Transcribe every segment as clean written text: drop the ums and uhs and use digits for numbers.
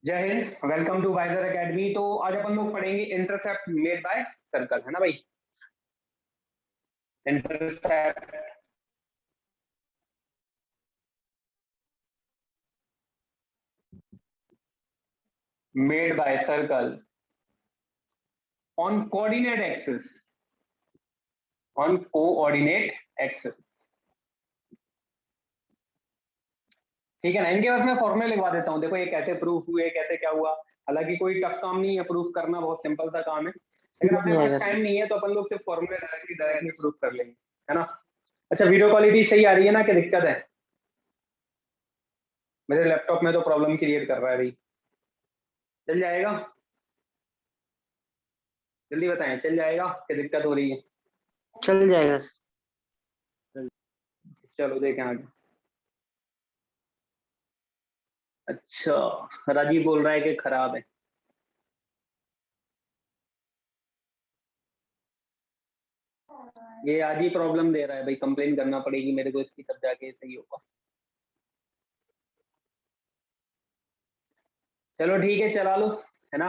जय Hind, welcome to Wiser academy. तो आज अपन लोग पढ़ेंगे इंटरसेप्ट मेड बाय सर्कल, है ना भाई। Intercept made by circle on coordinate axis, on coordinate axis. ठीक है ना। इनके बाद मैं फॉर्मूला लिखवा देता हूँ। देखो ये कैसे प्रूफ हुए, कैसे क्या हुआ। हालांकि कोई टफ काम नहीं है, प्रूफ करना बहुत सिंपल सा काम है, लेकिन अपने पास टाइम नहीं है तो अपन लोग सिर्फ फॉर्मूला डायरेक्टली प्रूफ कर लेंगे, है ना। अच्छा, वीडियो क्वालिटी सही आ रही है ना, क्या दिक्कत है? मेरे लैपटॉप में तो प्रॉब्लम क्रिएट कर रहा है भाई। चल जाएगा? जल्दी बताएं, चल जाएगा? क्या दिक्कत हो रही है? चल जाएगा। चलो देखें आगे। अच्छा, राजीव बोल रहा है कि खराब है। ये आज ही प्रॉब्लम दे रहा है भाई, कंप्लेन करना पड़ेगी मेरे को इसकी, तब जाके सही होगा। चलो ठीक है, चला लो, है ना।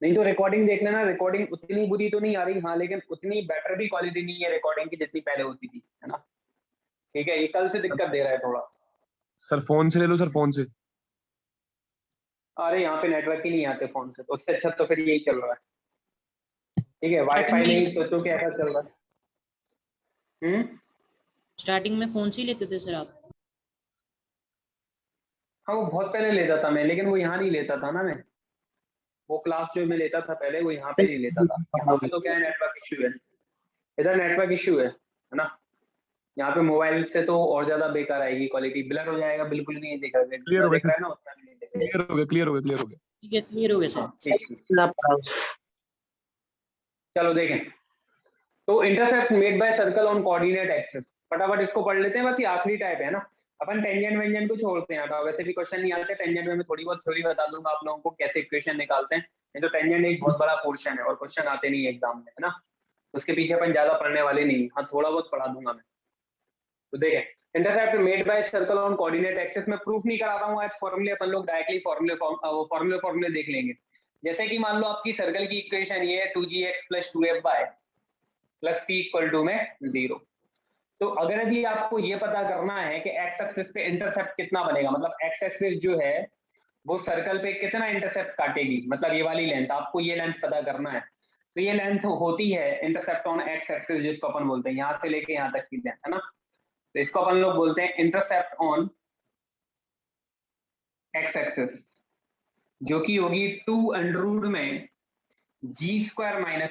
नहीं तो रिकॉर्डिंग देख लेना, रिकॉर्डिंग उतनी बुरी तो नहीं आ रही, हाँ, लेकिन उतनी बेटर भी क्वालिटी नहीं है रिकॉर्डिंग की जितनी पहले होती थी, है ना। ठीक है, ये कल से दिक्कत दे रहा है थोड़ा। सर फोन से ले लो, सर फोन से। अरे यहाँ पे नेटवर्क ही नहीं आते फोन से, तो उससे अच्छा तो फिर यही चल रहा है। ठीक है, वाईफाई नहीं, सोचो कि ऐसा चल रहा है। स्टार्टिंग में फोन से ही लेते थे सर आप? हाँ, वो बहुत पहले लेता था मैं, लेकिन वो यहाँ नहीं लेता था ना मैं। वो क्लास जो मैं लेता था पहले, वो यहाँ पे नहीं लेता था। यहाँ पे तो क्या है, नेटवर्क इश्यू है। इधर नेटवर्क इश्यू है ना। यहाँ पे मोबाइल से तो और ज्यादा बेकार आएगी क्वालिटी, ब्लर हो जाएगा, बिल्कुल नहीं दिखा क्लियर हो दिख रहा गया, है ना, उतना भी नहीं दिखेगा। क्लियर हो गया, क्लियर हो गया, क्लियर हो गया। ठीक है, क्लियर हो गया सर। ठीक। चलो देखें, तो intercept made by circle on coordinate axis. फटाफट इसको पढ़ लेते हैं, बस ये आखिरी टाइप है ना। अपन टेंजेंट वेंजेंट को छोड़ते हैं, तो वैसे भी क्वेश्चन नहीं आते टेंजेंट में। मैं थोड़ी बहुत थ्योरी बता दूंगा आप लोगों को कैसे इक्वेशन निकालते हैं। नहीं तो टेंजेंट एक बहुत बड़ा पोर्शन है और क्वेश्चन आते नहीं है एग्जाम में, है ना। उसके पीछे अपन ज्यादा पढ़ने वाले नहीं, हाँ थोड़ा बहुत पढ़ा दूंगा मैं। तो देखें, intercept made by circle on coordinate axis में प्रूफ नहीं करा रहा हूँ आज फॉर्मूले, अपन लोग डायरेक्टली फॉर्मूले देख लेंगे। जैसे कि मान लो आपकी सर्कल की इक्वेशन ये है 2gx + 2fy + c = में 0। तो अगर यदि आपको ये पता करना है कि एक्स एक्सिस पे इंटरसेप्ट कितना बनेगा, मतलब एक्स एक्सिस जो है वो सर्कल पे कितना इंटरसेप्ट काटेगी, मतलब ये वाली लेंथ, आपको ये लेंथ पता करना है। तो ये लेंथ होती है इंटरसेप्ट ऑन एक्स एक्सिस, जिसको अपन बोलते हैं यहाँ से लेके यहाँ तक की लेंथ, है ना। तो इसको अपन लोग बोलते हैं इंटरसेप्ट ऑन एक्स एक्सिस, जो कि होगी 2 में g²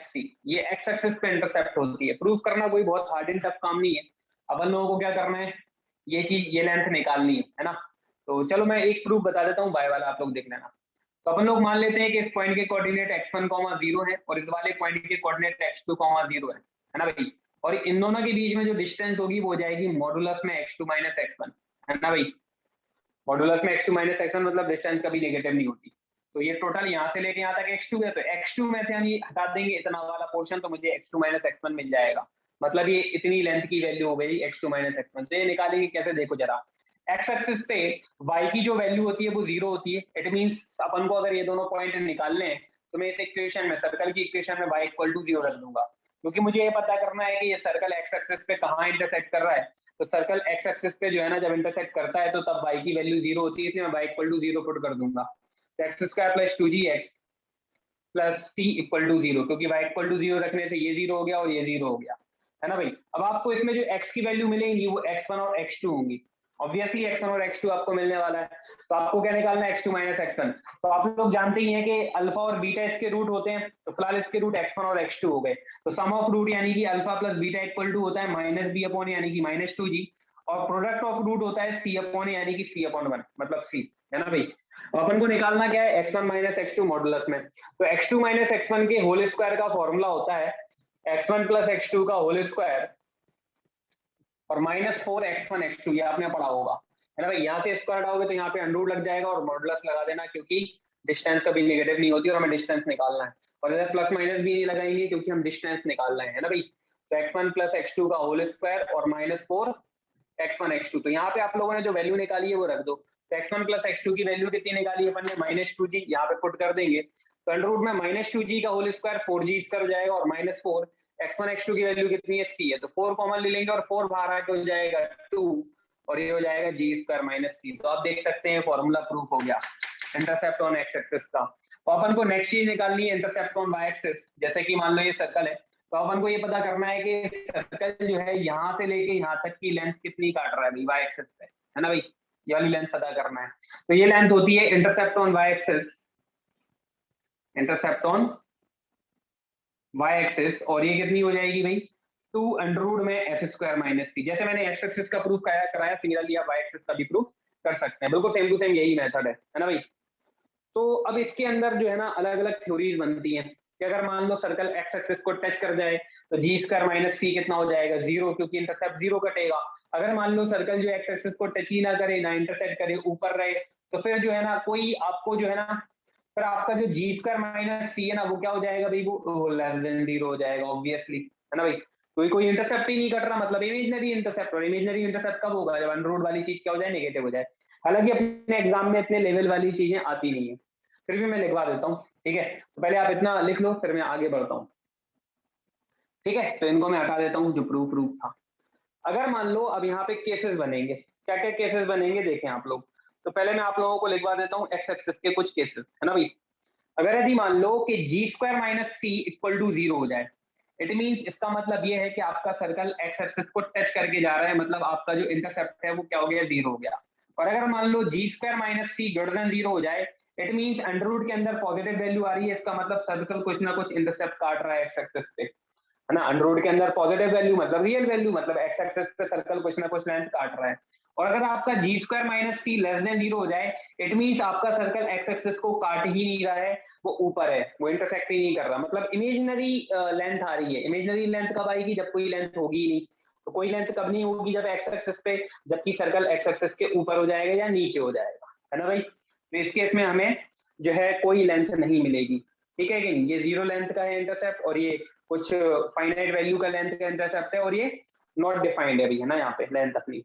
- c। ये एक्स एक्सिस पे इंटरसेप्ट होती है। प्रूफ करना कोई बहुत हार्ड एंड टफ काम नहीं है। अपन लोगों को क्या करना है, ये चीज, ये लेंथ निकालनी है ना। तो चलो मैं एक प्रूफ बता देता हूँ, बाय वाला आप लोग देख लेना। तो अपन लोग मान लेते हैं कि इस पॉइंट के कोऑर्डिनेट x1, 0 है और इस वाले पॉइंट के कोऑर्डिनेट x2, 0 है ना भाई। और इन दोनों के बीच में जो डिस्टेंस होगी वो हो जाएगी मॉडुलस में x2 - x1, है ना भाई। मॉडुलस में x2 - x1 मतलब डिस्टेंस कभी नेगेटिव नहीं होती। तो ये टोटल यहाँ से लेके यहाँ तक x2 है, तो x2 में से हम ये हटा देंगे इतना वाला पोर्शन, तो मुझे x2 - x1 मिल जाएगा। मतलब ये इतनी लेंथ की वैल्यू हो गई x2 - x1। तो ये निकालेंगे कैसे, देखो जरा। एक्स एक्सिस पे y की जो वैल्यू होती है वो 0 होती है। इट मींस अपन को अगर ये दोनों पॉइंट निकालने हैं तो मैं इस इक्वेशन में, सर्कल की इक्वेशन में y = 0 रख दूंगा, क्योंकि मुझे ये पता करना है कि ये सर्कल एक्स एक्सिस पे कहाँ इंटरसेक्ट कर रहा है। तो सर्कल एक्स एक्सिस पे जो है ना, जब इंटरसेक्ट करता है तो तब y की वैल्यू 0 होती है, इसलिए मैं y = 0 पुट कर दूंगा। तो x² + 2gx + c = 0, क्योंकि y = 0 रखने से ये 0 हो गया और ये 0 हो गया, है ना भाई। अब आपको इसमें जो x की वैल्यू मिलेगी वो x1 और x2 होंगी। ऑब्वियसली x1 और x2 आपको मिलने वाला है। तो आपको क्या निकालना है, x2 - x1। तो आप लोग जानते ही हैं कि अल्फा और बीटा इसके रूट होते हैं, तो फिलहाल इसके रूट x1 और x2 हो गए। तो सम ऑफ रूट यानी कि अल्फा + बीटा = होता है -b/a यानी कि -2g, और प्रोडक्ट ऑफ रूट होता है c/a यानी कि c/1, मतलब c, है ना भाई। अपन को निकालना क्या है, x1 - x2 मॉडुलस में। तो x2 - x1 के होल स्क्वायर का फॉर्मूला होता है x1 + x2 का होल स्क्वायर और -4x1 x2, ये आपने पढ़ा होगा, है ना भाई। यहाँ से स्क्वायर हटाओगे तो यहाँ पे अंडर रूट लग जाएगा और मॉडुलस लगा देना, क्योंकि डिस्टेंस कभी नेगेटिव नहीं होती और हमें डिस्टेंस निकालना है। और इधर प्लस माइनस भी नहीं लगाएंगे क्योंकि हम डिस्टेंस निकालना है ना भाई। तो x1 + x2 का होल स्क्वायर और -4x1 x2। तो यहाँ पे आप लोगों ने जो वैल्यू निकाली है वो रख दो। तो x1 प्लस x2 की वैल्यू कितनी निकाली अपन ने -2g, यहाँ पे पुट कर देंगे तो अंडर रूट में -2g का होल स्क्वायर 4g स्क्वायर हो जाएगा और -4 x1 x2 की वैल्यू कितनी है c है, तो 4 कॉमन ले लेंगे और 4 बाहर आके हो जाएगा 2 और ये हो जाएगा g स्क्वायर माइनस c। तो आप देख सकते हैं फॉर्मूला प्रूफ हो गया इंटरसेप्ट ऑन x एक्सिस का। तो अपन को नेक्स्ट चीज निकालनी है इंटरसेप्ट ऑन y एक्सिस। जैसे कि मान लो ये सर्कल है तो अपन को ये पता करना है कि सर्कल जो है यहाँ से लेके यहाँ तक की लेंथ कितनी काट रहा है भाई y एक्सिस पे, है ना भाई, ये वाली लेंथ पता करना है। तो ये लेंथ होती है intercept on y axis, intercept on y axis, और ये कितनी हो जाएगी भाई 2 अंडर रूट में f स्क्वायर माइनस c। जैसे मैंने x एक्सिस का प्रूफ कराया सिमिलरली आप y एक्सिस का भी प्रूफ कर सकते हैं, बिल्कुल सेम टू सेम यही मेथड है ना भाई। तो अब इसके अंदर जो है ना अलग अलग थ्योरीज बनती हैं कि अगर मान लो सर्कल x एक्सिस को टच कर जाए तो g स्क्वायर माइनस c कितना हो जाएगा 0, क्योंकि इंटरसेप्ट 0 कटेगा। अगर मान लो सर्कल जो x एक्सिस को टच ही ना करे ना इंटरसेप्ट करे ऊपर रहे तो फिर जो है ना कोई आपको जो है ना फिर आपका जो g स्क्वायर माइनस c है ना वो क्या हो जाएगा भाई, वो लेस देन 0 हो जाएगा ऑब्वियसली, है ना भाई। कोई इंटरसेप्ट ही नहीं कट रहा, मतलब इमेजिनरी इंटरसेप्ट, और इमेजिनरी इंटरसेप्ट कब होगा जब अंडर रूट वाली चीज क्या हो जाए नेगेटिव हो जाए। हालांकि अपने एग्जाम में इतने लेवल वाली चीजें आती नहीं है, फिर भी मैं लिखवा देता हूँ, ठीक है। तो पहले आप इतना लिख लो फिर मैं आगे बढ़ता हूँ, ठीक है। तो इनको मैं हटा देता हूँ जो प्रूफ था। अगर मान लो अब यहाँ पे केसेस बनेंगे, क्या क्या केसेस बनेंगे देखें आप लोग। तो पहले मैं आप लोगों को लिखवा देता हूँ एक्स एक्सिस के कुछ केसेस, है ना भाई। अगर यदि मान लो कि G square minus C equal to 0 हो जाए, इट मींस इसका मतलब ये है कि आपका सर्कल एक्स एक्सिस को टच करके जा रहा है, मतलब आपका जो इंटरसेप्ट है वो क्या हो गया 0 हो गया। और अगर मान लो जी स्क्वायर माइनस सी ग्रेटर देन 0 हो जाए, इट मींस अंडर रूट के अंदर पॉजिटिव वैल्यू आ रही है, इसका मतलब सर्कल कुछ ना कुछ इंटरसेप्ट काट रहा है एक्स एक्सिस पे, है ना। अंडर रूट के अंदर पॉजिटिव वैल्यू मतलब रियल वैल्यू, मतलब एक्स एक्सिस पे सर्कल कुछ ना कुछ लेंथ काट रहा है। और अगर आपका जी स्क्वायर माइनस सी लेस देन 0 हो जाए, इट मींस आपका सर्कल एक्स एक्सिस को काट ही नहीं रहा है, वो ऊपर है, वो इंटरसेक्ट ही नहीं कर रहा, मतलब इमेजिनरी लेंथ आ रही है। इमेजिनरी लेंथ कब आएगी, जब कोई लेंथ होगी ही नहीं। तो कोई लेंथ कब नहीं होगी, जब एक्स एक्सिस पे, जबकि सर्कल एक्स एक्सिस के ऊपर हो जाएगा या नीचे हो जाएगा, है ना भाई। तो इस केस में हमें जो है कोई लेंथ नहीं मिलेगी, ठीक है कि नहीं। ये 0 लेंथ का है इंटरसेप्ट और ये कुछ फाइनाइट वैल्यू का लेंथ का इंटरसेप्ट है, और ये नॉट डिफाइंड है अभी, है ना, यहाँ पे लेंथ अपनी।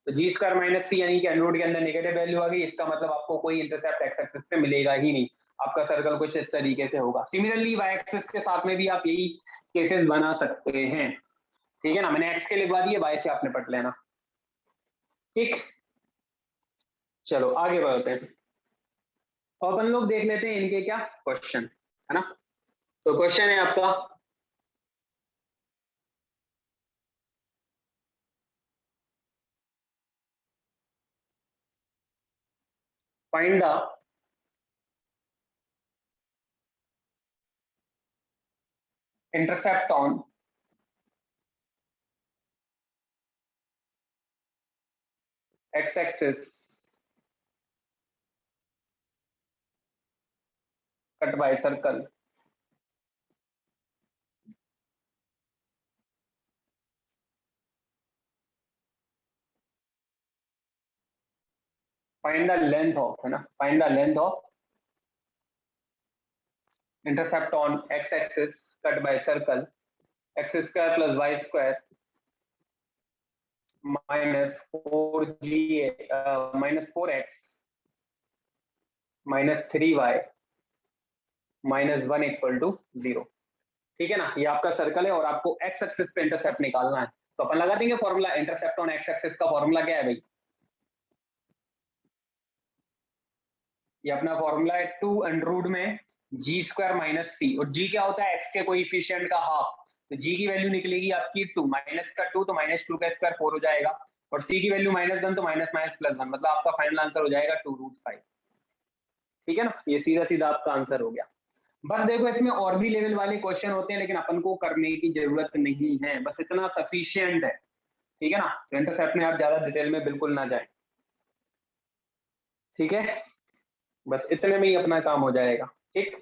तो जी स्क्वायर माइनस सी यानी कि अंडर रूट के अंदर नेगेटिव वैल्यू आ गई, इसका मतलब आपको कोई इंटरसेप्ट एक्स एक्सिस पे मिलेगा ही नहीं, आपका सर्कल कुछ इस तरीके से होगा। सिमिलरली वाई एक्सिस के साथ में भी आप यही केसेस बना सकते हैं, ठीक है ना। मैंने एक्स के लिखवा दिए, वाई से आप निपट लेना, ठीक। चलो आगे बढ़ते हैं, तो अपन लोग देख लेते हैं इनके क्या क्वेश्चन, है ना। तो क्वेश्चन है आपका find the intercept on x-axis cut by circle find the length of, है ना, find the length of intercept on x-axis cut by circle x square plus y square minus 4g minus 4x minus 3y minus 1 equal to 0, ठीक है ना। ये आपका circle है और आपको x एक्सिस पे इंटरसेप्ट निकालना है, तो अपन लगा देंगे formula. Intercept on x axis का फॉर्मूला क्या है भाई, ये अपना फॉर्मूला है 2 अंडर रूट में जी स्क्वायर माइनस सी, और जी क्या होता है एक्स के कोएफिशिएंट का हाफ, तो जी की वैल्यू निकलेगी आपकी 2, माइनस का 2 तो माइनस 2 का स्क्वायर 4 हो जाएगा, और सी की वैल्यू -1 तो माइनस माइनस प्लस 1, मतलब आपका फाइनल आंसर हो जाएगा 2√5, ठीक है ना। ये सीधा सीधा आपका आंसर हो गया। बस देखो इसमें और भी लेवल वाले क्वेश्चन होते हैं, लेकिन अपन को करने की जरूरत नहीं है, बस इतना सफिशियंट है, ठीक है ना। इंटरसेप्ट में आप ज्यादा डिटेल में बिल्कुल ना जाए, ठीक है, बस इतने में ही अपना काम हो जाएगा, ठीक।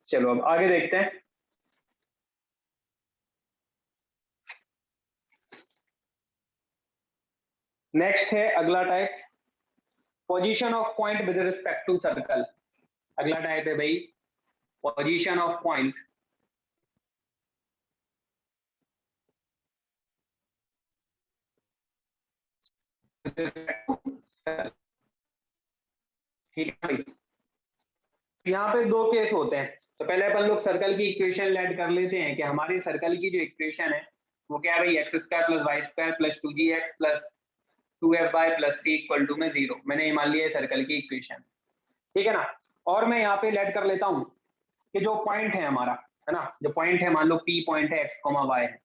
चलो अब आगे देखते हैं। नेक्स्ट है अगला type, position of point with respect to circle. अगला टाइप है भाई position of point with respect to circle. ठीक है भाई। यहाँ पे दो केस होते हैं, तो पहले अपन लोग सर्कल की इक्वेशन लेट कर लेते हैं कि हमारी सर्कल की जो इक्वेशन है वो क्या है भाई, X square plus Y square plus 2gx plus 2fy plus c equal to में 0। मैंने ये मान लिया है सर्कल की इक्वेशन, ठीक है ना। और मैं यहाँ पे लेट कर लेता हूँ कि जो पॉइंट है हमारा, है ना, जो पॉइंट है मान लो p पॉइंट है x, y है,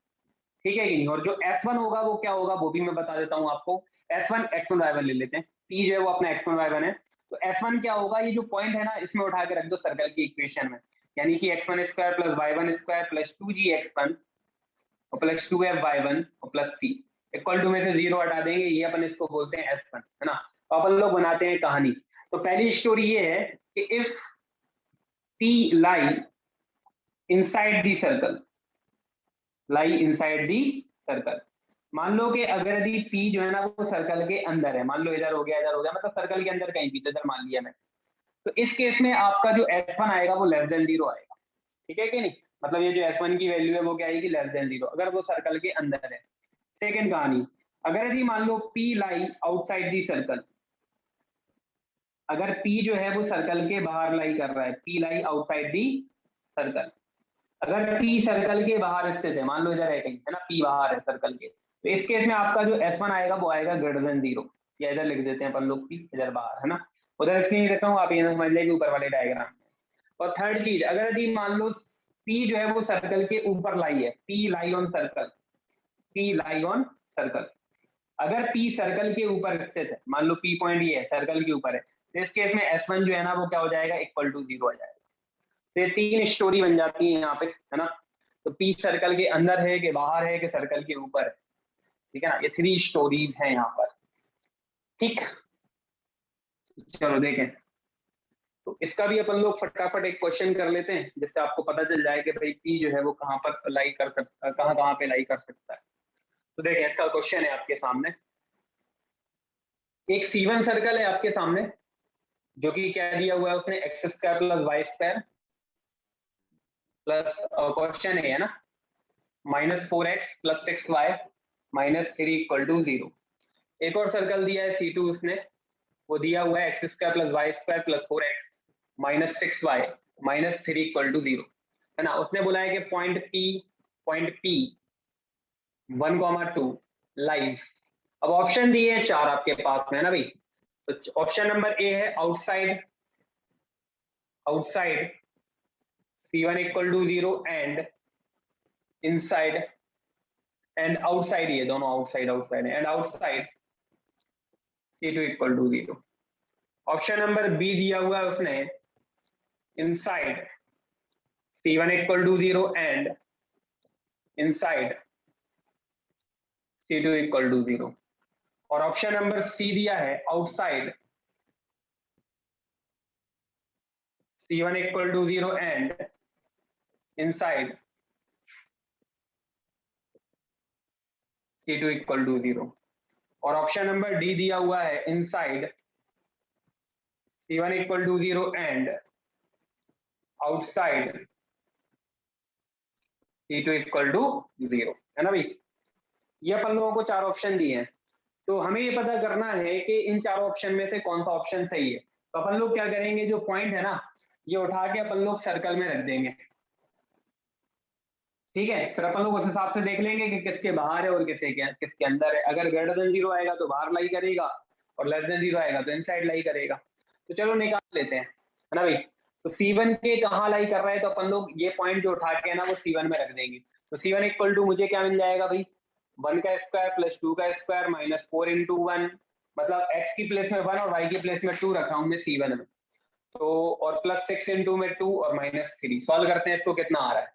ठीक है कि नहीं। और जो f1 होगा वो क्या होगा वो भी मैं बता देता हूँ आपको। f1 x1 y1 ले लेते हैं, p जो है वो अपना x1 y1 है, तो f1 क्या होगा, ये जो पॉइंट है ना इसमें उठा के रख दो सर्कल की इक्वेशन में, यानी कि x1 square plus y1 square plus 2gx1 और प्लस 2fy1 और प्लस c इक्वल टू में से 0 हटा देंगे, ये अपन इसको बोलते हैं f1, है ना। तो अपन लोग बनाते हैं कहानी। तो पहली स्टोरी ये है कि if p lie inside the circle, lie inside the circle, मान लो कि अगर यदि p जो है ना वो सर्कल के अंदर है, मान लो इधर हो गया मतलब सर्कल के अंदर कहीं भी, तो इधर मान लिया मैं, तो इस केस में आपका जो f1 आएगा वो लेस देन 0 आएगा, ठीक है कि नहीं। मतलब ये जो f1 की वैल्यू है वो क्या आएगी, लेस देन 0, अगर वो सर्कल के अंदर है। सेकंड कहानी, अगर यदि मान लो p lie outside the circle, अगर p जो है वो सर्कल के बाहर लाई कर रहा है, p lie outside the circle, अगर p सर्कल के बाहर स्थित है, मान लो इधर है कहीं, है ना, p बाहर है सर्कल के, तो इस केस में आपका जो f1 आएगा वो आएगा ग्रेटर देन 0, या इधर लिख देते हैं अपन लोग p इधर बाहर, है ना, उधर स्क्रीन रखा हूँ, आप ये समझ लेंगे ऊपर वाले डायग्राम। और थर्ड चीज, अगर यदि मान लो p जो है वो सर्कल के ऊपर लाई है, p lie on circle, p lie on circle, अगर p सर्कल के ऊपर स्थित है, मान लो p पॉइंट ये है सर्कल के ऊपर है, तो इस केस में s1 जो है ना वो क्या हो जाएगा, इक्वल टू 0 आ जाएगा। तो ये तीन स्टोरी बन जाती है यहाँ पे, है ना। तो p सर्कल के अंदर है कि बाहर है कि सर्कल के ऊपर है, ठीक है ना, ये 3 स्टोरीज हैं यहाँ पर, ठीक। चलो देखें, तो इसका भी अपन लोग फटाफट एक क्वेश्चन कर लेते हैं जिससे आपको पता चल जाए कि भाई p जो है वो कहाँ पर लाई कर सकता है, कहाँ पे लाई कर सकता है। तो देखें इसका क्वेश्चन है आपके सामने, एक C1 सर्कल है आपके सामने, जो कि क्या दिया हुआ है उसने, X square plus Y square plus question है ना -4x plus 6y minus 3 equal to 0। एक और सर्कल दिया है C2 उसने, वो दिया हुआ है X square plus Y square plus 4x minus 6y minus 3 equal to 0, है ना। उसने बोला है कि पॉइंट P 1,2 लाइज। अब ऑप्शन दिए हैं 4 आपके पास में, है ना भाई। तो ऑप्शन नंबर ए है outside C1 equal to 0 and inside and outside, ये दोनों outside and outside C2 equal to 0। Option number B दिया हुआ है उसने, inside C1 equal to 0 and inside C2 equal to 0। और ऑप्शन नंबर सी दिया है outside C1 equal to 0 and inside C2 equal to 0। और ऑप्शन नंबर डी दिया हुआ है inside C1 equal to 0 and outside C2 equal to 0, है ना भाई। ये अपन लोगों को 4 ऑप्शन दिए हैं, तो हमें ये पता करना है कि इन 4 ऑप्शन में से कौन सा ऑप्शन सही है। तो अपन लोग क्या करेंगे, जो पॉइंट है ना ये उठा के अपन लोग सर्कल में रख देंगे, ठीक है। फिर अपन लोग उस हिसाब से देख लेंगे कि किसके बाहर है और किसके अंदर है। अगर ग्रेटर देन 0 आएगा तो बाहर लाई करेगा, और लेस देन 0 आएगा तो इनसाइड लाई करेगा। तो चलो निकाल लेते हैं, है ना भाई। तो C1 के कहाँ लाई कर रहा है, तो अपन लोग ये पॉइंट जो उठा के है ना वो C1 में रख देंगे। तो C1 इक्वल टू मुझे क्या मिल जाएगा भाई, 1 का स्क्वायर प्लस 2 का स्क्वायर माइनस 4 इंटू 1, मतलब x की प्लेस में 1 और y की प्लेस में 2 रखा हूं मैं C1 में, तो और प्लस 6 इंटू में 2 और माइनस 3। सॉल्व करते हैं इसको, कितना आ रहा है।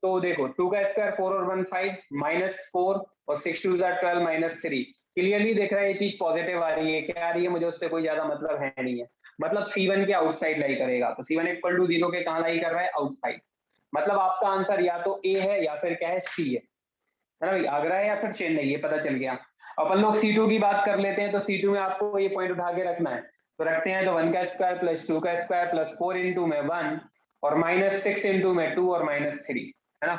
तो देखो 2 का स्क्वायर 4 और 1 5 माइनस 4 और 6 2 12 माइनस 3। क्लियरली देख रहा है ये चीज पॉजिटिव आ रही है, क्या आ रही है, मुझे उससे कोई ज्यादा मतलब है नहीं है। मतलब C1 के आउटसाइड लाई करेगा, तो C1 इक्वल टू 0 के कहाँ लाई कर रहा है, आउटसाइड। मतलब आपका आंसर या तो ए है या फिर क्या है, सी है ना भाई, आगरा है या फिर चेन्नई, ये पता चल गया। अपन लोग C2 की बात कर लेते हैं, तो C2 में आपको ये पॉइंट उठा के रखना है, तो रखते हैं। तो 1 का स्क्वायर प्लस 2 का स्क्वायर प्लस 4 इंटू में 1 और माइनस 6 इंटू में 2 और माइनस 3, है ना।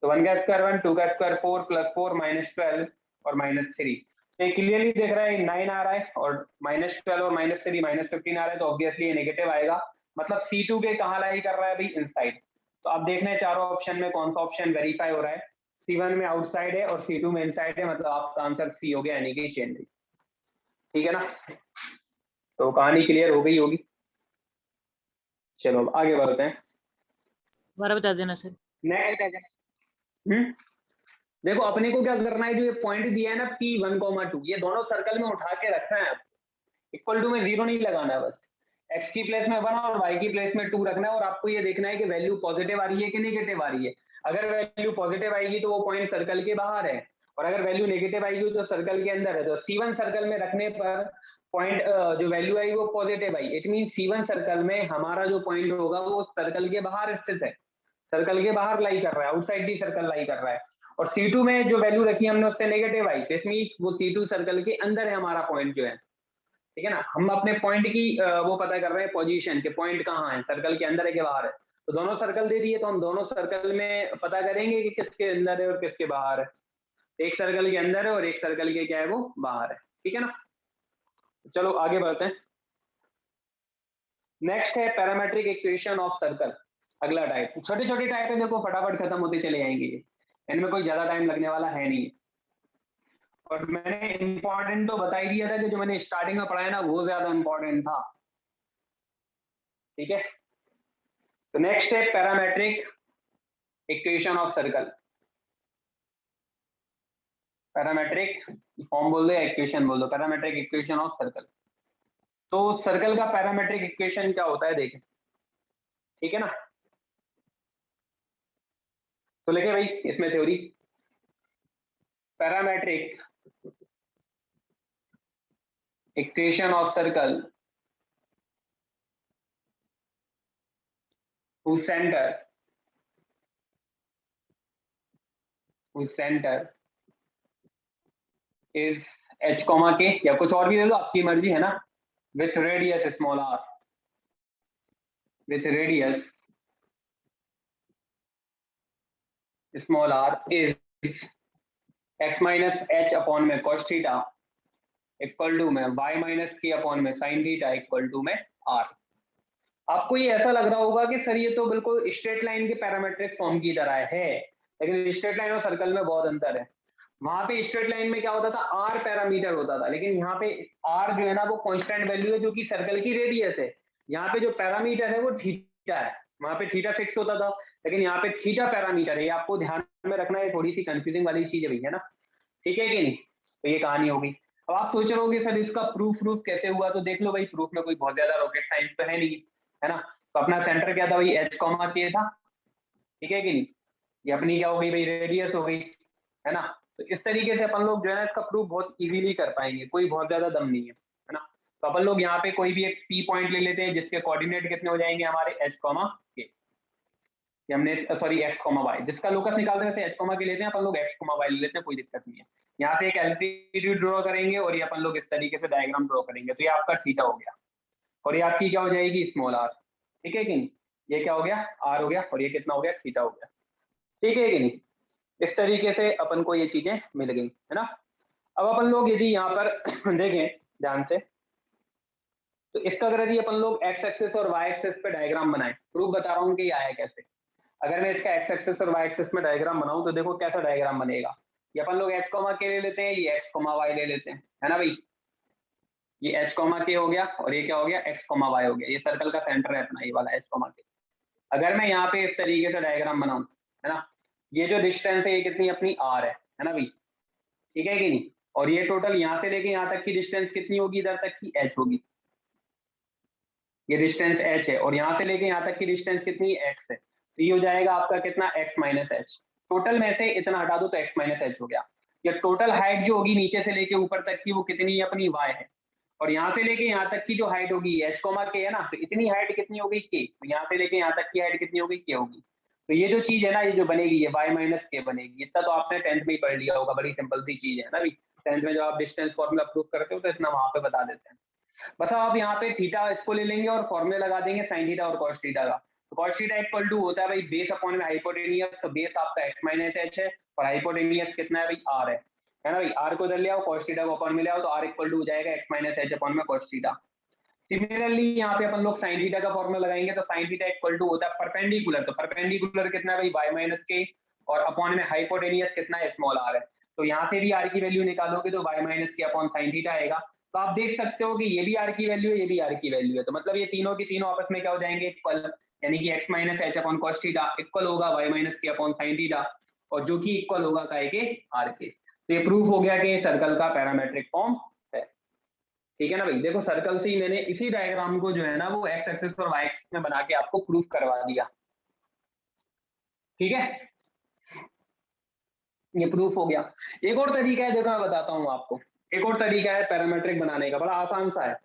तो 1 का स्क्वायर 1, 2 का स्क्वायर 4 प्लस 4 माइनस 12 और माइनस 3। ये क्लियरली दिख रहा है 9 आ रहा है और -12 और -3 -15 आ रहा है, तो ऑब्वियसली ये नेगेटिव आएगा। मतलब C2 के कहाँ लाई कर रहा है भाई, इनसाइड। तो आप देख रहे हैं चारों ऑप्शन में कौन सा ऑप्शन वेरीफाई हो रहा है। C1 में आउटसाइड है और C2 में इनसाइड है, मतलब आपका आंसर C हो गया, यानी कि चेन रिंग। ठीक है ना, तो कहानी क्लियर हो गई होगी। चलो अब आगे बढ़ते हैं। दोबारा बता देना सर। नेक्स्ट देखो अपने को क्या करना है, जो ये पॉइंट दिया है ना P1, 2, ये दोनों सर्कल में उठा के रखना है। इक्वल टू में 0 नहीं लगाना है, बस x की प्लेस में 1 और y की प्लेस में 2 रखना है। और आपको ये देखना है कि वैल्यू पॉजिटिव आ रही है कि नेगेटिव आ रही है। अगर वैल्यू पॉजिटिव आएगी तो वो पॉइंट सर्कल के बाहर है, और अगर वैल्यू नेगेटिव आएगी तो सर्कल के अंदर है। तो C1 सर्कल में रखने पर पॉइंट जो वैल्यू आई वो positive I, it mean C1 circle में हमारा जो पॉइंट होगा वो सर्कल के बाहर स्थित है, सर्कल के बाहर लाई कर रहा है, आउटसाइड दी सर्कल लाई कर रहा है। और C2 में जो वैल्यू रखी हमने उससे नेगेटिव आई, दिस मींस वो C2 सर्कल के अंदर है हमारा पॉइंट जो है। ठीक है ना, हम अपने पॉइंट की वो पता कर रहे हैं पोजीशन के, पॉइंट कहाँ है, सर्कल के अंदर है कि बाहर है। तो दोनों सर्कल दे दिए, तो हम दोनों सर्कल में पता करेंगे कि किसके अंदर है और किसके बाहर है। एक सर्कल के अंदर है और एक सर्कल के क्या है, वो बाहर है। ठीक है ना, चलो आगे बढ़ते हैं। नेक्स्ट है पैरामेट्रिक इक्वेशन ऑफ सर्कल, अगला टाइप। छोटे छोटे टाइप है, देखो फटाफट खत्म होते चले जाएंगे, इनमें कोई ज्यादा टाइम लगने वाला है नहीं। और मैंने इंपॉर्टेंट तो बता ही दिया था कि जो मैंने स्टार्टिंग में पढ़ाया ना वो ज्यादा इंपॉर्टेंट था। ठीक है, तो नेक्स्ट है parametric equation of circle. Parametric form बोल दो या इक्वेशन बोल दो, पैरामेट्रिक इक्वेशन ऑफ सर्कल। तो सर्कल का पैरामेट्रिक इक्वेशन क्या होता है देखें। ठीक है ना, तो लिखे भाई इसमें theory, parametric equation of circle whose center is h, k, या कुछ और भी दे दो, आपकी मर्जी है ना। with radius small r, with radius small r is x minus h upon में cos थीटा इक्वल टू में y माइनस k अपॉन में sin थीटा इक्वल टू में r। आपको ये ऐसा लग रहा होगा कि सर ये तो बिल्कुल स्ट्रेट लाइन के पैरामेट्रिक फॉर्म की तरह है, लेकिन स्ट्रेट लाइन और सर्कल में बहुत अंतर है। वहां पे स्ट्रेट लाइन में क्या होता था, r पैरामीटर होता था, लेकिन यहाँ पे r जो है ना वो कांस्टेंट वैल्यू है जो कि सर्कल की रेडियस है। यहाँ पे जो पैरामीटर है वो थीटा है, वहां पे थीटा फिक्स होता था, लेकिन यहाँ पे थीटा पैरामीटर है। ये आपको ध्यान में रखना है, थोड़ी सी कंफ्यूजिंग वाली चीज है भैया ना। ठीक है कि नहीं, तो ये कहानी होगी। अब आप सोच रहे होगे सर इसका प्रूफ कैसे हुआ, तो देख लो भाई, प्रूफ में कोई बहुत ज्यादा रॉकेट साइंस तो है नहीं, है ना। तो अपना सेंटर क्या था भाई, h, k था। ठीक है कि नहीं, ये अपनी क्या हो गई भाई, रेडियस हो गई, है ना। तो इस तरीके से अपन लोग जो है ना इसका प्रूफ बहुत इजीली कर पाएंगे, कोई बहुत ज्यादा दम नहीं है ना। तो अपन लोग यहाँ पे कोई भी एक P पॉइंट ले लेते हैं जिसके कोऑर्डिनेट कितने हो जाएंगे हमारे h, k। हमने सॉरी x, y, जिसका लोकस निकालते हैं वैसे h, k लेते हैं अपन लोग, x, y ले लेते हैं, कोई दिक्कत नहीं है। यहाँ से एक एल्टीट्यूड ड्रॉ करेंगे और ये अपन लोग इस तरीके से डायग्राम ड्रॉ करेंगे, तो ये आपका थीटा हो गया और ये आपकी क्या हो जाएगी, स्मॉल r। ठीक है कि नहीं, ये क्या हो गया, r हो गया, और ये कितना हो गया, थीटा हो गया। ठीक है कि नहीं, इस तरीके से अपन को ये चीजें मिल गई, है ना। अब अपन लोग यदि यहाँ पर देखें ध्यान से, तो इसका अगर यदि अपन लोग x एक्सिस और y एक्सिस पे डायग्राम बनाएं, प्रूफ बता रहा हूँ कि ये आया कैसे। अगर मैं इसका x एक्सिस और y एक्सिस में डायग्राम बनाऊं तो देखो कैसा डायग्राम बनेगा। ये अपन लोग h, k ले लेते हैं, ये x, y ले लेते हैं, है ना भाई। ये h, k हो गया और ये क्या हो गया, x, y हो गया। ये सर्कल का सेंटर है अपना, ये वाला h, k। अगर मैं यहाँ पे इस तरीके से डायग्राम बनाऊं, है ना, ये जो डिस्टेंस है ये कितनी अपनी r है ना भाई। ठीक है कि नहीं, और ये टोटल यहाँ से लेके यहाँ तक की डिस्टेंस कितनी होगी, इधर तक की h होगी, ये डिस्टेंस h है, और यहाँ से लेके यहाँ तक की डिस्टेंस कितनी x है। तो ये हो जाएगा आपका कितना, x माइनस एच। टोटल में से इतना हटा दो तो x माइनस एच हो गया। ये टोटल हाइट जो होगी नीचे से लेके ऊपर तक की वो कितनी है अपनी, y है। और यहाँ से लेके यहाँ तक की जो हाइट होगी h, k है ना, तो इतनी हाइट कितनी होगी, k। तो यहाँ से लेके यहाँ तक की हाइट कितनी होगी, k होगी। तो ये जो चीज है ना, ये जो बनेगी ये y माइनस k बनेगी। इतना तो आपने 10th में ही पढ़ लिया होगा, बड़ी सिंपल सी चीज है ना भाई। 10th में जब आप डिस्टेंस फॉर्मूला प्रूव करते हो तो इतना वहां पे बता देते हैं। बस आप यहाँ पे थीटा इसको ले लेंगे और फॉर्मूले लगा देंगे साइन थीटा और कॉस थीटा का। तो कॉस थीटा इक्वल टू होता है भाई बेस अपॉन में हाइपोटेनियस, तो बेस आपका x माइनस एच है और हाइपोटेनियस कितना है भाई, r है। है ना भाई, आर को इधर ले आओ, cos थीटा को अपॉन में ले आओ, तो आर इक्वल टू हो जाएगा x माइनस एच अपॉन में cos थीटा। सिमिलरली यहाँ पे अपन लोग sin थीटा का फॉर्मूला लगाएंगे, तो sin थीटा इक्वल टू होता है परपेंडिकुलर, तो परपेंडिकुलर कितना है भाई y माइनस के, और अपॉन में हाइपोटेनियस कितना है स्मॉल r है, तो यहाँ से भी r की वैल्यू निकालोगे तो y माइनस के अपॉन sin थीटा आएगा। तो आप देख सकते हो कि ये भी r की वैल्यू है, ये भी r की वैल्यू है, तो मतलब ये तीनों की तीनों आपस में क्या हो जाएंगे, इक्वल, यानी कि x minus H upon cos theta equal होगा y माइनस के अपॉन sin थीटा, और जो कि इक्वल होगा काय के, r के। तो ये प्रूफ हो गया कि सर्कल का पैरामेट्रिक फॉर्म है। ठीक है ना भाई, देखो सर्कल से ही मैंने इसी डायग्राम को जो है ना वो एक्स एक्सिस और वाई एक्सिस में बना के आपको प्रूफ करवा दिया। ठीक है, ये प्रूफ हो गया। एक और तरीका है जो मैं बताता हूँ आपको, एक और तरीका है पैरामेट्रिक बनाने का, बड़ा आसान सा है।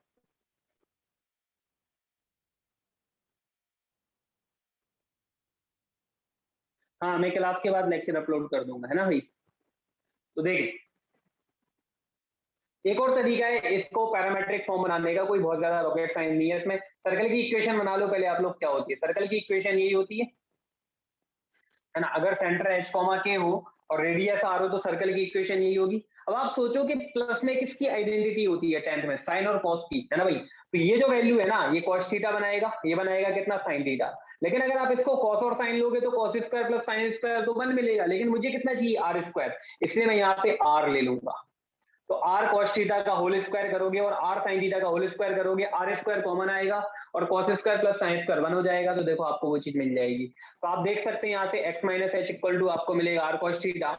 हाँ, मैं क्लास के बाद लेक्चर अपलोड कर दूंगा, है ना भाई। तो देखिए, एक और तरीका है इसको पैरामेट्रिक फॉर्म बनाने का, कोई बहुत ज्यादा रॉकेट साइंस नहीं है इसमें। सर्कल की इक्वेशन बना लो पहले आप लोग, क्या होती है सर्कल की इक्वेशन, यही होती है ना, अगर सेंटर एच कॉमा के हो और रेडियस आर हो तो सर्कल की इक्वेशन यही होगी। अब आप सोचो कि प्लस में किसकी आइडेंटिटी होती है 10th में, साइन और कॉस की, है ना भाई। तो ये जो वैल्यू है ना, ये कॉस थीटा बनाएगा, ये बनाएगा कितना, साइन थीटा। लेकिन अगर आप इसको कॉस और साइन लोगे तो cos square plus sine square तो 1 मिलेगा, लेकिन मुझे कितना चाहिए, आर स्क्वायर, इसलिए मैं यहाँ पे आर ले लूंगा। तो आर कॉस थीटा का होल स्क्वायर करोगे और आर साइन थीटा का होल स्क्वायर करोगे, आर स्क्वायर कॉमन आएगा और cos square plus sine square 1 हो जाएगा, तो देखो आपको वो चीज मिल जाएगी। तो आप देख सकते हैं यहाँ से x minus H equal to आपको मिलेगा आर कॉस थीटा,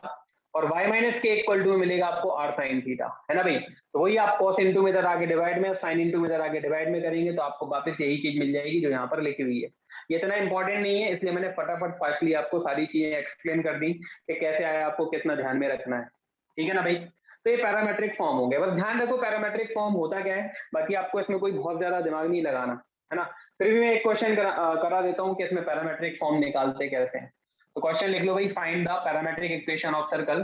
और y minus K equal to मिलेगा आपको आर साइन थीटा, है ना भाई। तो वही आप कॉस इंटू में इधर आगे डिवाइड में, साइन इंटू में इधर आगे डिवाइड में करेंगे तो आपको वापस यही चीज मिल जाएगी जो यहाँ पर लिखी हुई है। ये इतना इंपॉर्टेंट नहीं है, इसलिए मैंने फटाफट फास्टली आपको सारी चीजें एक्सप्लेन कर दी कि कैसे आया, आपको कितना ध्यान में रखना है। ठीक है ना भाई। तो ये पैरामेट्रिक फॉर्म हो गया, बस ध्यान रखो पैरामेट्रिक फॉर्म होता क्या है, बाकी आपको इसमें कोई बहुत ज्यादा दिमाग नहीं लगाना, है ना। फिर भी मैं एक क्वेश्चन करा देता हूँ कि इसमें पैरामेट्रिक फॉर्म निकालते कैसे हैं। तो क्वेश्चन लिख लो भाई, find the parametric equation of circle,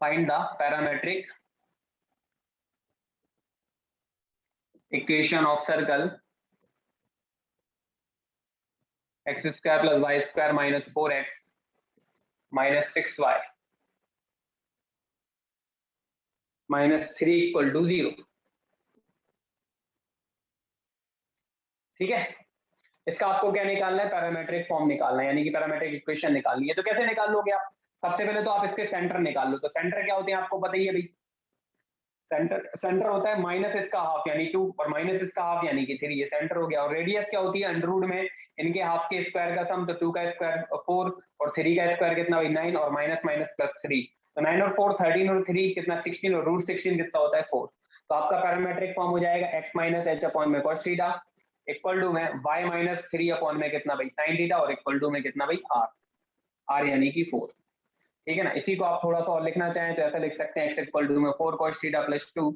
find the parametric equation of circle X square plus Y square minus 4x minus 6y minus 3 equal to 0। ठीक है, इसका आपको क्या निकालना है, पैरामेट्रिक फॉर्म निकालना है, यानी कि पैरामेट्रिक इक्वेशन निकालनी है। तो कैसे निकाल लोगे आप, सबसे पहले तो आप इसके सेंटर निकाल लो। तो सेंटर क्या होते हैं आपको पता ही है भाई, सेंटर होता है माइनस इसका हाफ यानी 2 और माइनस इसका हाफ यानी कि 3, ये सेंटर हो गया। और रेडियस क्या होती है, अंडररूट में इनके हाफ के स्क्वायर का सम, तो 2 का स्क्वायर 4 और 3 का स्क्वायर कितना भाई 9 और माइनस माइनस प्लस 3, तो 9 और 4 13 और 3 कितना 16 और रूट 16 कितना होता है 4। तो आपका पैरामेट्रिक फॉर्म हो जाएगा x माइनस एच अपॉन में cos थीटा इक्वल टू में y माइनस 3 अपॉन में कितना भाई sin थीटा और इक्वल टू में कितना भाई r यानी कि 4। ठीक है ना, इसी को आप थोड़ा सा और लिखना चाहें तो ऐसा लिख सकते हैं x इक्वल टू में 4 cos थीटा प्लस 2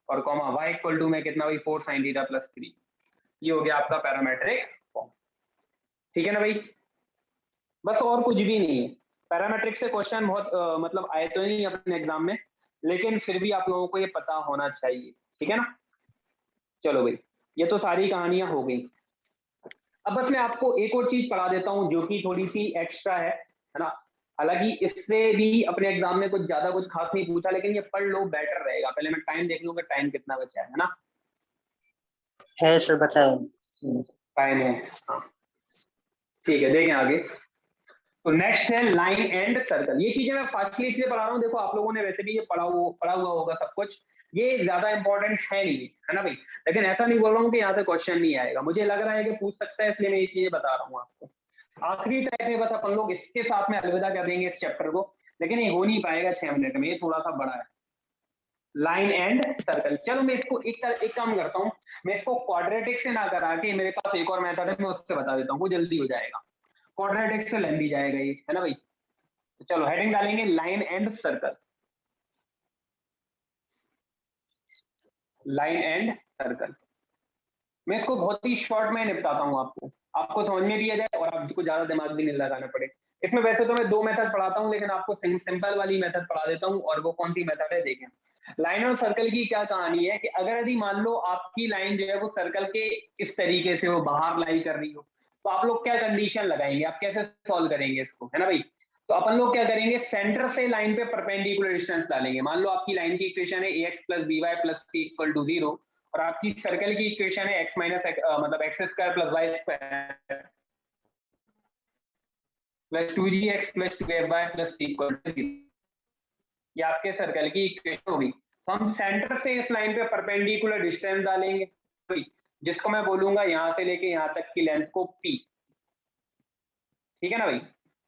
और कॉमा y इक्वल टू में कितना भाई 4 sin थीटा प्लस 3। ये हो गया आपका पैरामेट्रिक फॉर्म। ठीक है ना भाई, बस और कुछ भी नहीं है। पैरामेट्रिक से क्वेश्चन बहुत मतलब आए तो नहीं अपने एग्जाम में, लेकिन फिर भी आप लोगों को ये पता होना चाहिए। ठीक है ना, चलो भाई, ये तो सारी कहानियां हो गई। अब बस मैं आपको एक और चीज पढ़ा देता हूँ जो कि थोड़ी सी एक्स्ट्रा है ना। हालांकि इससे भी अपने एग्जाम में कुछ ज्यादा कुछ खास नहीं पूछा, लेकिन ये पढ़ लो बेटर रहेगा। पहले मैं टाइम देख लूंगा, टाइम कितना बचा है ना। है सर, बताएं। टाइम है, हाँ ठीक है, देखें आगे। तो नेक्स्ट है लाइन एंड सर्कल। ये चीजें मैं फास्टली इसलिए पढ़ा रहा हूँ, देखो आप लोगों ने वैसे भी ये पढ़ा हुआ होगा सब कुछ, ये ज्यादा इंपॉर्टेंट है नहीं, है ना भाई। लेकिन ऐसा नहीं बोल रहा हूँ कि यहाँ से क्वेश्चन नहीं आएगा, मुझे लग रहा है कि पूछ सकता है, इसलिए मैं ये चीजें बता रहा हूँ आपको। आखिरी टाइप में बस अपन लोग इसके साथ में अलविदा कर देंगे इस चैप्टर को, लेकिन ये हो नहीं पाएगा 6 मिनट में, ये थोड़ा सा बड़ा है। लाइन एंड सर्कल, चलो मैं इसको एक काम करता हूँ, मैं इसको क्वाड्रेटिक से ना करा के, मेरे पास एक और मेथड है मैं उससे बता देता हूँ, वो जल्दी हो जाएगा। क्वाड्रेटिक से लेंदी जाएगा ये, है ना भाई। तो चलो हेडिंग डालेंगे line and circle, line and circle. मैं इसको बहुत ही शॉर्ट में निपटाता हूँ, आपको समझ में भी आ जाए और आपको ज्यादा दिमाग भी नहीं लगाना पड़े। इसमें वैसे तो मैं 2 मेथड पढ़ाता हूँ, लेकिन आपको सिंपल वाली मेथड पढ़ा देता हूँ, और वो कौन सी मेथड है देखें। लाइन और सर्कल की क्या कहानी है कि अगर यदि मान लो आपकी लाइन जो है वो सर्कल के इस तरीके से वो बाहर लाई कर रही हो, तो आप लोग क्या कंडीशन लगाएंगे, आप कैसे सॉल्व करेंगे इसको, है ना भाई। तो अपन लोग क्या करेंगे, सेंटर से लाइन पे परपेंडिकुलर डिस्टेंस डालेंगे। मान लो आपकी लाइन की इक्वेशन है ax plus by plus c equal to 0 और आपकी सर्कल की इक्वेशन है x माइनस मतलब x square plus y square plus 2gx plus 2fy plus c equal to 0। ये आपके सर्कल की इक्वेशन होगी। तो हम सेंटर से इस लाइन पे परपेंडिकुलर डिस्टेंस डालेंगे, जिसको मैं बोलूंगा यहां से लेके यहां तक की लेंथ को p। ठीक है ना भाई।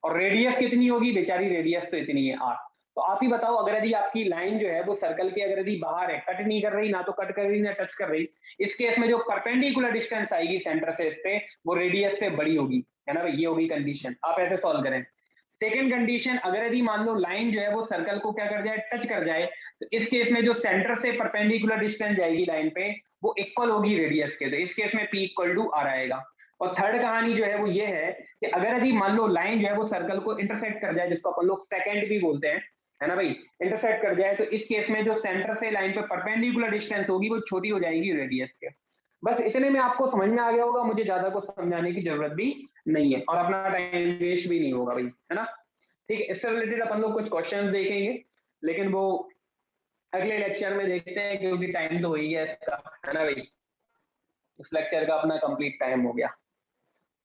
और रेडियस कितनी होगी, बेचारी रेडियस तो इतनी है r। तो आप ही बताओ, अगर यदि आपकी लाइन जो है वो सर्कल के अगर यदि बाहर है, कट नहीं कर रही, ना तो कट कर रही ना टच कर रही, इस केस में जो परपेंडिकुलर डिस्टेंस आएगी सेंटर से इस पे वो रेडियस से बड़ी होगी, है ना भाई। ये होगी कंडीशन। आप ऐसे सॉल्व करें। सेकेंड कंडीशन, अगर यदि मान लो लाइन जो है वो सर्कल को क्या कर जाए, टच कर जाए, तो इस केस में जो सेंटर से परपेंडिकुलर डिस्टेंस जाएगी लाइन पे वो इक्वल होगी रेडियस के। तो इस केस में p इक्वल टू r आएगा। और थर्ड कहानी जो है वो ये है कि अगर यदि मान लो लाइन जो है वो सर्कल को इंटरसेक्ट कर जाए, जिसको अपन लोग सेकंड भी बोलते हैं, है ना भाई, इंटरसेक्ट कर जाए, तो इस केस में जो सेंटर से लाइन पे परपेंडिकुलर डिस्टेंस होगी वो छोटी हो जाएगी रेडियस के। बस इतने में आपको समझ में आ गया होगा, मुझे ज्यादा कुछ समझाने की जरूरत भी नहीं है और अपना टाइम वेस्ट भी नहीं होगा भाई, है ना। ठीक है, इससे रिलेटेड अपन लोग कुछ क्वेश्चन देखेंगे, लेकिन वो अगले लेक्चर में देखते हैं क्योंकि टाइम तो हो ही गया इसका, है ना भाई। इस लेक्चर का अपना कंप्लीट टाइम हो गया।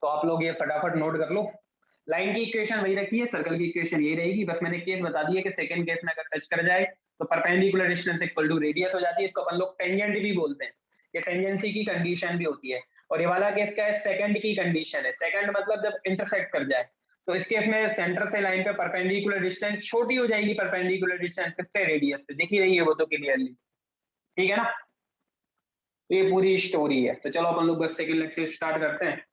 तो आप लोग ये फटाफट नोट कर लो। लाइन की इक्वेशन वही रखी है, सर्कल की इक्वेशन यही रहेगी, बस मैंने केस बता दिया कि सेकंड केस में अगर टच कर जाए तो perpendicular distance equal to radius हो जाती है। इसको अपन लोग टेंजेंट भी बोलते हैं, ये टेंजेंसी की कंडीशन भी होती है। और ये वाला केस क्या है, सेकंड की कंडीशन है। सेकंड मतलब जब इंटरसेक्ट कर जाए, तो इस केस में सेंटर से लाइन पे परपेंडिकुलर डिस्टेंस छोटी हो जाएगी, परपेंडिकुलर डिस्टेंस किससे, रेडियस से। दिख ही रही है वो तो क्लियरली, ठीक है ना। तो ये पूरी स्टोरी है। तो चलो अपन लोग बस सेकंड लेक्चर स्टार्ट करते हैं।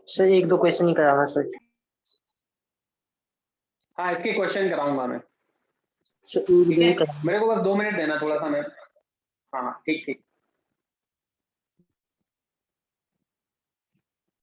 सर एक दो क्वेश्चन ही कराना सर। हाँ, इसके क्वेश्चन कराऊंगा मैं, सर ठीक है। मेरे को बस 2 मिनट देना थोड़ा सा मैं। हाँ ठीक ठीक।